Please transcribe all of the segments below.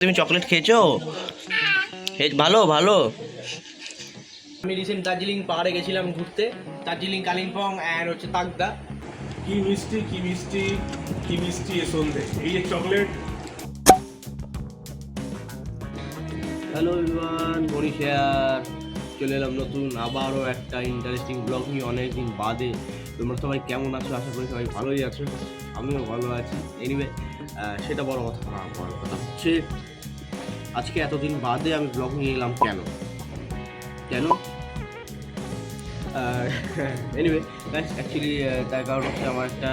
তুমি চকলেট খেয়েছো? ভালো ভালো। আমি রিসেন্ট দার্জিলিং পাহাড়ে গেছিলাম ঘুরতে, দার্জিলিং, কালিম্পং অ্যান্ড হচ্ছে তাকদা। কি মিষ্টি কি মিষ্টি কি মিষ্টি এ সন্ধে, এই যে চকলেট। হ্যালো এভরিওয়ান, মনি শেয়ার চলে এলাম নতুন আবারও একটা ইন্টারেস্টিং ব্লগ নিয়ে অনেকদিন বাদে। তোমরা সবাই কেমন আছো? আশা করি সবাই ভালোই আছো, আমিও ভালো আছি। এনিওয়ে সেটা বড় কথা না, বড় কথা হচ্ছে আজকে এতদিন বাদে আমি ব্লগ নিয়ে এলাম। কেন এনিওয়ে অ্যাকচুয়ালি তার কারণ হচ্ছে আমার একটা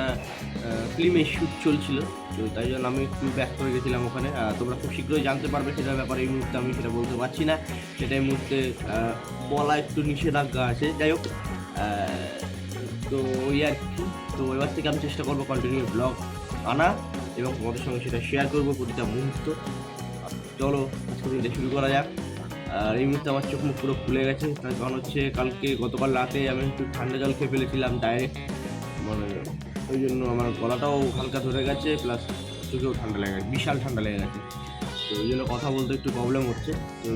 ফিল্মের শ্যুট চলছিল, তো তাই জন্য আমি একটু ব্যস্ত হয়ে গেছিলাম ওখানে। তোমরা খুব শীঘ্রই জানতে পারবে সেটার ব্যাপারে। এই মুহূর্তে আমি সেটা বলতে পারছি না, সেটা এই মুহূর্তে বলা একটু নিষেধাজ্ঞা আছে। যাই হোক, তো ওই আর কি। তো এবার থেকে আমি চেষ্টা করবো কন্টিনিউ ব্লগ আনা এবং তোমাদের সঙ্গে সেটা শেয়ার করবো প্রতিটা মুহূর্ত। চলো আজকে দিনটা শুরু করা যাক। আর এই মুহূর্তে আমার চোখ মুখ পুরো খুলে গেছে, তার কারণ হচ্ছে গতকাল রাতে আমি একটু ঠান্ডা জল খেয়ে ফেলেছিলাম ডাইরেক্ট, মানে ওই জন্য আমার গলাটাও হালকা ধরে গেছে, প্লাস চোখেও ঠান্ডা লেগে গেছে, বিশাল ঠান্ডা লেগে গেছে। তো ওই জন্য কথা বলতে একটু প্রবলেম হচ্ছে, তো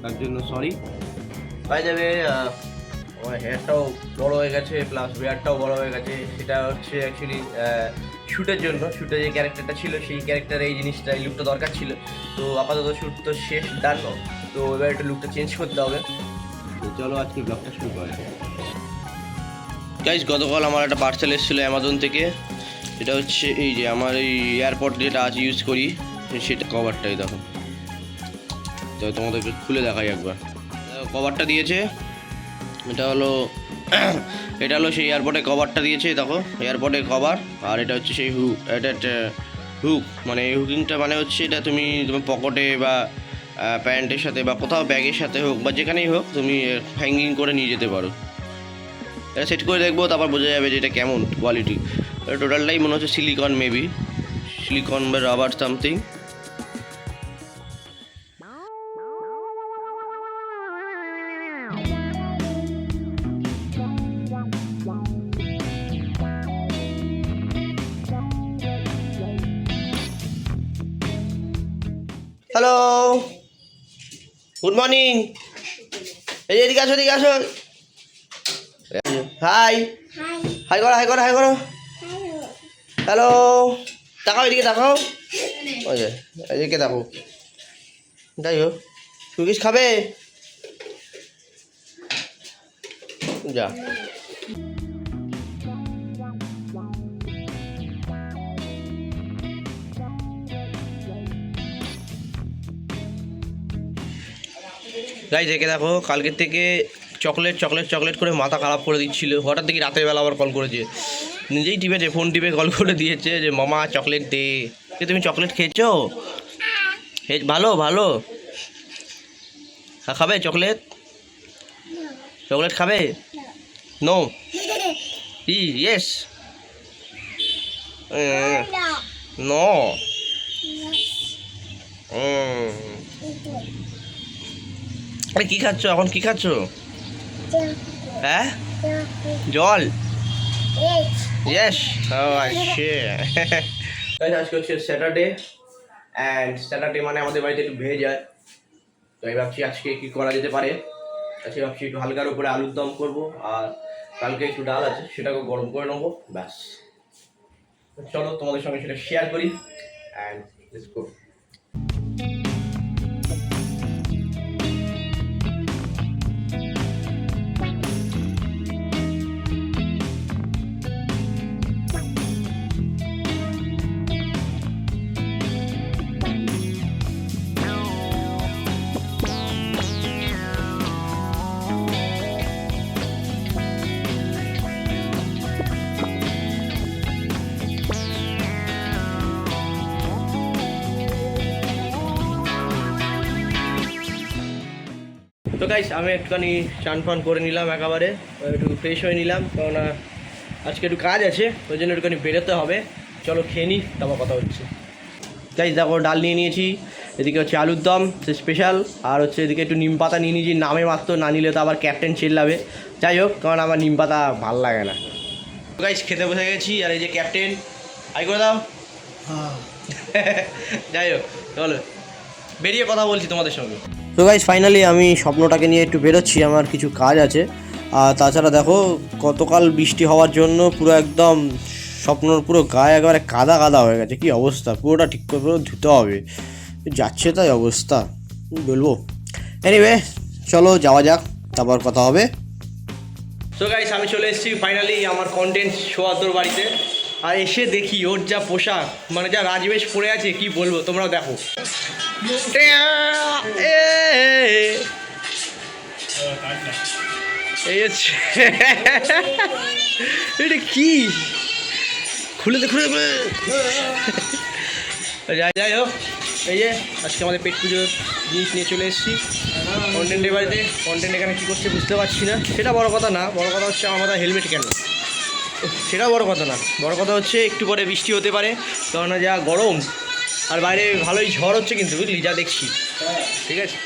তার জন্য সরি। পাই যাবে, আমার হেয়ারটাও বড়ো হয়ে গেছে, প্লাস বিয়ারটাও বড়ো হয়ে গেছে। সেটা হচ্ছে অ্যাকচুয়ালি শ্যুটের জন্য, শ্যুটে যে ক্যারেক্টারটা ছিল সেই ক্যারেক্টারে এই জিনিসটা, এই লুকটা দরকার ছিল। তো আপাতত শ্যুট তো শেষ, ডান। তো এবার একটু লুকটা চেঞ্জ করতে হবে। তো চলো আজকে ব্লগটা শুরু করা যায়। গাইস, গতকাল আমার একটা পার্সেল এসেছিলো অ্যামাজন থেকে। এটা হচ্ছে এই যে আমার এই এয়ারপড যেটা আজ ইউজ করি, সেটা কভারটাই দেখো। তো তোমাদেরকে খুলে দেখাই একবার। কভারটা দিয়েছে, এটা হলো সেই এয়ারপডের কভারটা দিয়েছে, দেখো এয়ারপডের কভার। আর এটা হচ্ছে সেই হুক, এটা একটা হুক, মানে এই হুকিংটা মানে হচ্ছে এটা তুমি তোমার পকেটে বা প্যান্টের সাথে বা কোথাও ব্যাগের সাথে হোক বা যেখানেই হোক তুমি হ্যাঙ্গিং করে নিয়ে যেতে পারো। এটা সেট করে দেখবো, তারপর বোঝা যাবে যে এটা কেমন কোয়ালিটি। টোটালটাই মনে হচ্ছে সিলিকন, মেবি সিলিকন বা rubber something. Hello, good morning. এই যে এদিকে আসো, এদিকে আসো। হাই হাই করো, হাই করো, হাই করো। হ্যালো, তাকাও, এদিকে তাকাও। ওই যে এদিকে তাকাও। যাই হোক, কুকিজ খাবে? যা। গাইজ দেখে দেখো, কালকের থেকে চকলেট চকলেট চকলেট করে মাথা খারাপ করে দিচ্ছিল। হঠাৎ দেখি রাতের বেলা আবার কল করেছে, নিজেই টিপেছে, ফোন টিপে কল করে দিয়েছে যে মামা চকলেট দে। তুমি চকলেট খেয়েছো? ভালো ভালো। খাবে চকলেট? চকলেট খাবে? নো। ইয়েস। নো। আরে কী খাচ্ছ এখন? কী খাচ্ছ? হ্যাঁ, জল। ইয়েস। আজকে হচ্ছে স্যাটারডে, অ্যান্ড স্যাটারডে মানে আমাদের বাড়িতে একটু ভেজ হয়। তো আমি ভাবছি আজকে কী করা যেতে পারে। আজকে ভাবছি একটু হালকার উপরে আলুর দম করবো, আর কালকে একটু ডাল আছে সেটাকে গরম করে নেবো, ব্যাস। চলো তোমাদের সঙ্গে সেটা শেয়ার করি, অ্যান্ড লেটস গো। তো গাইস, আমি একটুখানি চান ফান করে নিলাম, একেবারে একটু ফ্রেশ হয়ে নিলাম, কেননা আজকে একটু কাজ আছে, ওই জন্য একটুখানি বেরোতে হবে। চলো খেয়ে নিই, তারপর কথা হচ্ছে। গাইস দেখো, ডাল নিয়ে নিয়েছি, এদিকে হচ্ছে আলুর দম স্পেশাল, আর হচ্ছে এদিকে একটু নিম পাতা নিয়ে নিয়েছি, নামে মাত্র, না নিলে তো আবার ক্যাপ্টেন চিল্লাবে। যাই হোক, কারণ আমার নিম পাতা ভাল লাগে না। তো গাইস খেতে বসে গেছি, আর এই যে ক্যাপ্টেন, হাই করে দাও। যাই হোক চলো। বেরিয়ে কথা বলছি তোমাদের সঙ্গে। তো গাইজ ফাইনালি আমি স্বপ্নটাকে নিয়ে একটু বেরোচ্ছি, আমার কিছু কাজ আছে। আর তাছাড়া দেখো গতকাল বৃষ্টি হওয়ার জন্য পুরো একদম স্বপ্নর পুরো গায়ে একেবারে কাদা কাদা হয়ে গেছে, কি অবস্থা, পুরোটা ঠিক করে পুরো ধুতে হবে, যাচ্ছে তাই অবস্থা, কি বলবো। এনিওয়ে চলো যাওয়া যাক, তারপর কথা হবে। সো গাইস আমি চলে এসেছি ফাইনালি আমার কন্টেন্ট সোয়াদর বাড়িতে। আর এসে দেখি ওর যা পোশাক, মানে যা রাজবেশ পরে আছে কি বলবো, তোমরাও দেখো। এই হচ্ছে এটা কি, খুলে দে খুলে দে। যাই হোক, এই যে আজকে আমাদের পেট পুজোর জিনিস নিয়ে চলে এসেছি কন্টেন্টের বাড়িতে। কন্টেন্ট এখানে কী করছে বুঝতে পারছি না, সেটা বড় কথা না। বড় কথা হচ্ছে আমার মাথায় হেলমেট কেন, সেটা বড় কথা না। বড় কথা হচ্ছে একটু পরে বৃষ্টি হতে পারে, কেননা যা গরম, আর বাইরে ভালোই ঝড় হচ্ছে কিন্তু, বুঝলি, যা দেখছি। ঠিক আছে,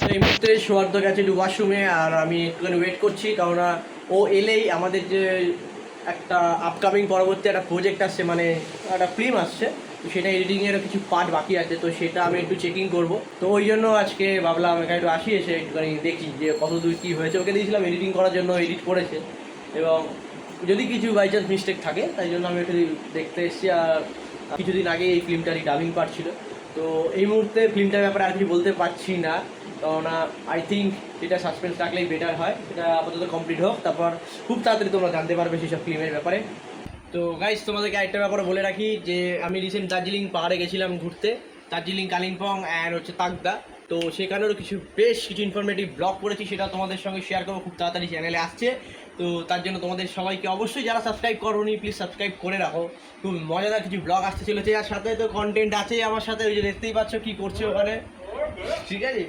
তো এই মুহূর্তে সৌহার্দ্য গেছে একটু ওয়াশরুমে, আর আমি একটুখানি ওয়েট করছি, কেননা ও এলেই আমাদের যে একটা আপকামিং পরবর্তী একটা প্রজেক্ট আসছে, মানে একটা ফিল্ম আসছে, তো সেটা এডিটিংয়ের কিছু পার্ট বাকি আছে, তো সেটা আমি একটু চেকিং করব। তো ওই জন্য আজকে ভাবলাম এখানে একটু আসি, এসে একটুখানি দেখি যে কত দূর কী হয়েছে। ওকে দিয়েছিলাম এডিটিং করার জন্য, এডিট করেছে, এবং যদি কিছু বাই চান্স মিস্টেক থাকে তাই জন্য আমি একটু দেখতে এসেছি। আর কিছুদিন আগে এই ফিল্মটারই ডাবিং পার্ট ছিল, তো এই মুহূর্তে ফিল্মটার ব্যাপারে আর কিছু বলতে পারছি না, কেননা আই থিঙ্ক এটা সাসপেন্স রাখলেই বেটার হয়। এটা আপাতত কমপ্লিট হোক, তারপর খুব তাড়াতাড়ি তোমরা জানতে পারবে সেসব ফিল্মের ব্যাপারে। তো গাইস তোমাদেরকে আরেকটা ব্যাপারে বলে রাখি যে আমি রিসেন্ট দার্জিলিং পাহাড়ে গেছিলাম ঘুরতে, দার্জিলিং, কালিম্পং অ্যান্ড হচ্ছে তাকদা। তো সেখানেরও বেশ কিছু ইনফরমেটিভ ব্লগ করেছি, সেটা তোমাদের সঙ্গে শেয়ার করবো, খুব তাড়াতাড়ি চ্যানেলে আসছে। তো তার জন্য তোমাদের সবাইকে অবশ্যই যারা সাবস্ক্রাইব করোনি প্লিজ সাবস্ক্রাইব করে রাখো, খুব মজাদার কিছু ব্লগ আসতে চলেছে। আর সাথে তো কন্টেন্ট আছে আমার সাথে, ওই যে দেখতেই পাচ্ছ কী করছে ওখানে, ঠিক আছে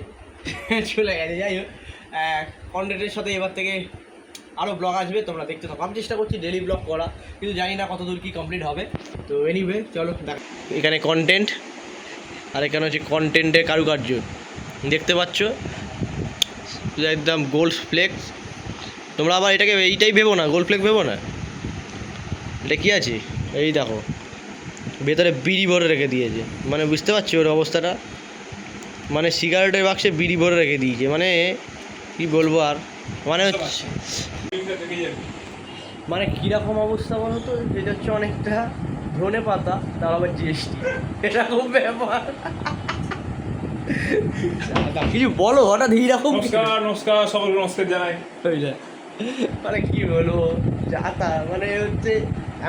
চলে গেছে। যাই হোক, কন্টেন্টের সাথে এবার থেকে আরও ব্লগ আসবে, তোমরা দেখতে থাকো। আমি চেষ্টা করছি ডেলি ব্লগ করা, কিন্তু জানি না কত দূর কী কমপ্লিট হবে। তো এনিওয়ে চলো, এখানে কন্টেন্ট, আর এখানে হচ্ছে কন্টেন্টের কারুকার্য দেখতে পাচ্ছ, একদম গোল্ড ফ্লেক্স। তোমরা আবার এটাকে এইটাই ভেবো না, গোল্ড ফ্লেক্স ভেবো না। এটা কী আছে এই দেখো, ভেতরে বিড়ি ভরে রেখে দিয়েছে, মানে বুঝতে পারছি ওর অবস্থাটা, মানে সিগারেটের বাক্সে বিড়ি ভরে রেখে দিয়েছে, মানে কি বলবো আর, মানে হচ্ছে মানে কীরকম অবস্থা বলো তো, এটা হচ্ছে অনেকটা ধনে পাতা, তার আবার জিএসটি, এরকম ব্যাপার। কিছু বলো, হঠাৎ এইরকম। নমস্কার সকলকে নমস্কার জানাই। মানে কি বলবো, যা তা, মানে হচ্ছে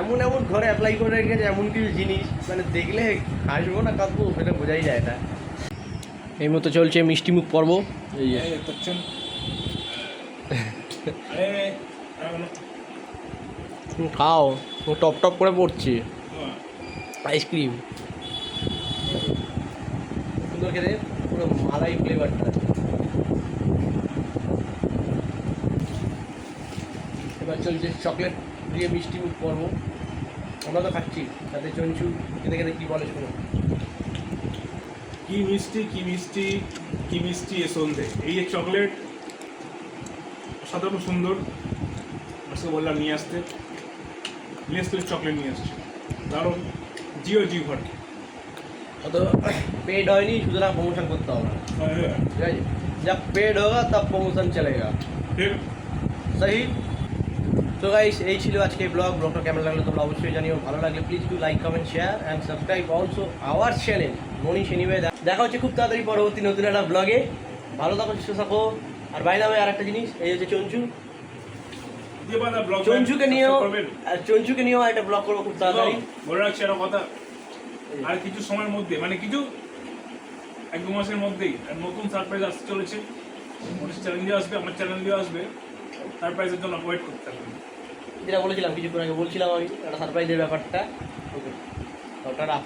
এমন এমন ঘরে অ্যাপ্লাই করে রেখেছে এমন কিছু জিনিস, মানে দেখলে হাসবো না কাঁদবো সেটা বোঝাই যায় না। এই মতো চলছে মিষ্টিমুখ পর্ব। এই খাও, টপ টপ করে পড়ছে আইসক্রিম, সুন্দর খেতে, পুরো মালাই ফ্লেভারটা। এবার চলছে চকলেট দিয়ে মিষ্টি মুখ পর্ব, আমরা তো খাচ্ছি, তাতে চঞ্চু খেতে খেতে কী বলে শোনো। কি মিষ্টি কি মিষ্টি কি মিষ্টি এ সন্ধে, এই যে চকলেট সাধারণ সুন্দর, আজকে বললাম নিয়ে আসতে চকলেট নিয়ে আসছে, কারণ জিও ঘর অত পেড হয়নি, সুতরাং প্রমোশন করতে হবে না, ঠিক আছে, जब पेड होगा तब प्रमोशन चलेगा, सही। তো গাইস এই ছিল আজকে ব্লগটা কেমন লাগলো তোমরা অবশ্যই জানিও, ভালো লাগলে please do like comment share and subscribe also our channel Manish anyway. দেখা হচ্ছে খুব তাড়াতাড়ি পরবর্তী নতুন একটা ব্লগে, ভালো থাকো, সুস্থ থাকো। আর বাই দ্য ওয়ে আর একটা জিনিস, এই হচ্ছে চঞ্চু, চঞ্চুকে নিয়েও একটা ব্লগ করবো খুব তাড়াতাড়ি। বলে রাখছি একটা কথা, আর কিছু সময়ের মধ্যে, মানে কিছু 1-2 মাসের মধ্যেই নতুন সারপ্রাইজ আসতে চলেছে, মনীষ চ্যানেল আসবে, আমার চ্যানেল আসবে, সারপ্রাইজের জন্য ওয়েট করতে হবে। যেটা বলেছিলাম কিছুক্ষণ আগে বলছিলাম আমি, একটা সারপ্রাইজের ব্যাপারটা, ওকে ওটা রাখ।